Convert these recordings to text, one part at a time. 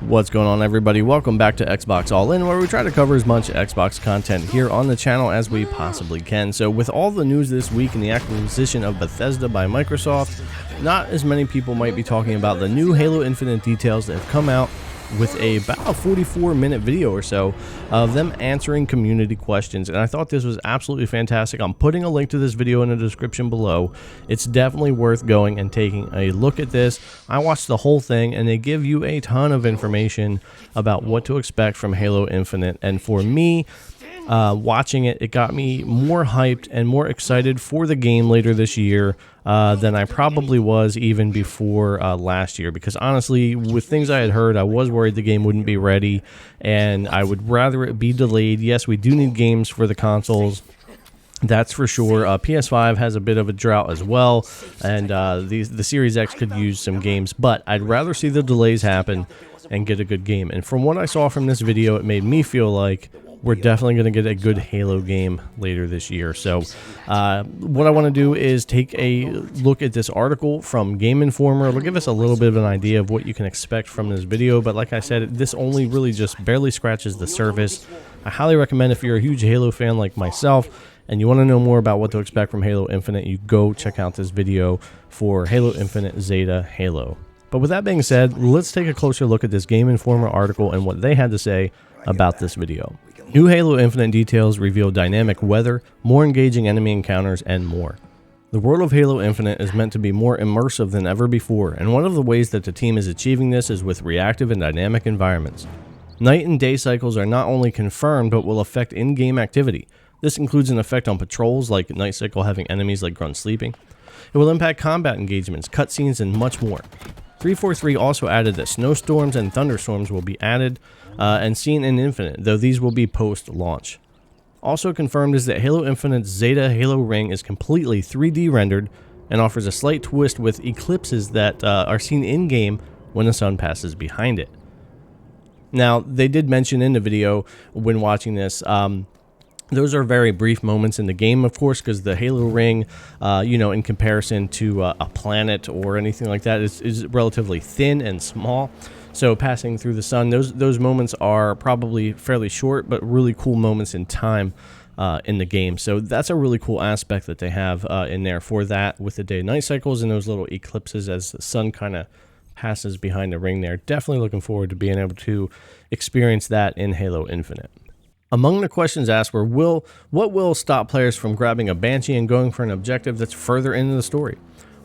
What's going on, everybody? Welcome back to Xbox All In, where we try to cover as much Xbox content here on the channel as we possibly can. So with all the news this week and the acquisition of Bethesda by Microsoft, not as many people might be talking about the new Halo Infinite details that have come out, with about a 44-minute video or so of them answering community questions, and I thought this was absolutely fantastic. I'm putting a link to this video in the description below. It's definitely worth going and taking a look at this. I watched the whole thing, and they give you a ton of information about what to expect from Halo Infinite, and for me, watching it, it got me more hyped and more excited for the game later this year than I probably was even before last year, because honestly, with things I had heard, I was worried the game wouldn't be ready, and I would rather it be delayed. Yes, we do need games for the consoles, that's for sure. PS5 has a bit of a drought as well, and the Series X could use some games, but I'd rather see the delays happen and get a good game. And from what I saw from this video, it made me feel like we're definitely going to get a good Halo game later this year. So what I want to do is take a look at this article from Game Informer. It'll give us a little bit of an idea of what you can expect from this video, but like I said, this only really just barely scratches the surface. I highly recommend, if you're a huge Halo fan like myself and you want to know more about what to expect from Halo Infinite, you go check out this video for Halo Infinite Zeta Halo. But with that being said, let's take a closer look at this Game Informer article and what they had to say about this video. New Halo Infinite details reveal dynamic weather, more engaging enemy encounters, and more. The world of Halo Infinite is meant to be more immersive than ever before, and one of the ways that the team is achieving this is with reactive and dynamic environments. Night and day cycles are not only confirmed, but will affect in-game activity. This includes an effect on patrols, like night cycle having enemies like grunts sleeping. It will impact combat engagements, cutscenes, and much more. 343 also added that snowstorms and thunderstorms will be added and seen in Infinite, though these will be post-launch. Also confirmed is that Halo Infinite's Zeta Halo ring is completely 3D rendered and offers a slight twist with eclipses that are seen in-game when the sun passes behind it. Now, they did mention in the video when watching this, those are very brief moments in the game, of course, because the Halo ring, in comparison to a planet or anything like that, is relatively thin and small. So passing through the sun, those moments are probably fairly short, but really cool moments in time in the game. So that's a really cool aspect that they have in there for that, with the day-night cycles and those little eclipses as the sun kind of passes behind the ring there. Definitely looking forward to being able to experience that in Halo Infinite. Among the questions asked were, what will stop players from grabbing a Banshee and going for an objective that's further into the story?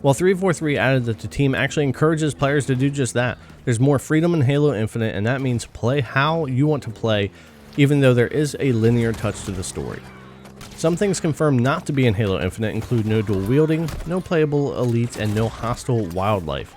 Well, 343 added that the team actually encourages players to do just that. There's more freedom in Halo Infinite, and that means play how you want to play, even though there is a linear touch to the story. Some things confirmed not to be in Halo Infinite include no dual wielding, no playable elites, and no hostile wildlife.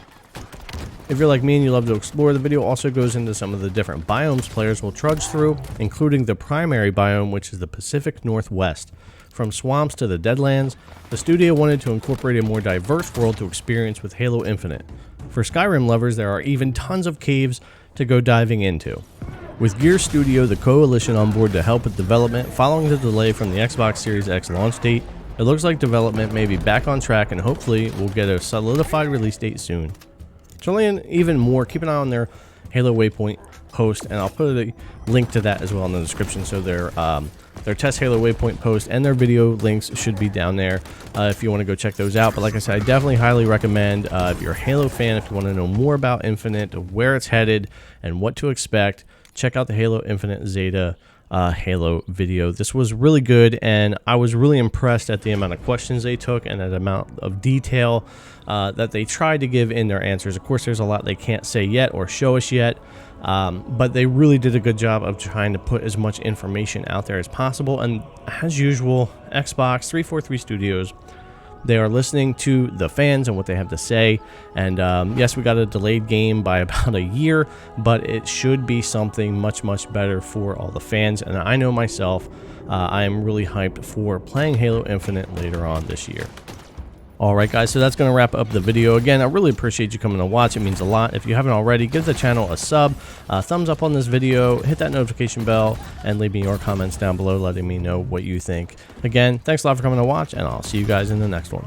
If you're like me and you love to explore, the video also goes into some of the different biomes players will trudge through, including the primary biome, which is the Pacific Northwest. From swamps to the Deadlands, the studio wanted to incorporate a more diverse world to experience with Halo Infinite. For Skyrim lovers, there are even tons of caves to go diving into. With Gear Studio, the coalition on board to help with development following the delay from the Xbox Series X launch date, it looks like development may be back on track, and hopefully we'll get a solidified release date soon. To learn even more, keep an eye on their Halo Waypoint post, and I'll put a link to that as well in the description. So their test Halo Waypoint post and their video links should be down there if you want to go check those out. But like I said, I definitely highly recommend, if you're a Halo fan, if you want to know more about Infinite, where it's headed, and what to expect, check out the Halo Infinite Zeta Halo video. This was really good, and I was really impressed at the amount of questions they took and the amount of detail that they tried to give in their answers. Of course, there's a lot they can't say yet or show us yet, but they really did a good job of trying to put as much information out there as possible. And as usual, Xbox 343 Studios, they are listening to the fans and what they have to say. And yes, we got a delayed game by about a year, but it should be something much, much better for all the fans. And I know myself, I am really hyped for playing Halo Infinite later on this year. Alright guys, so that's going to wrap up the video. Again, I really appreciate you coming to watch. It means a lot. If you haven't already, give the channel a sub, thumbs up on this video, hit that notification bell, and leave me your comments down below letting me know what you think. Again, thanks a lot for coming to watch, and I'll see you guys in the next one.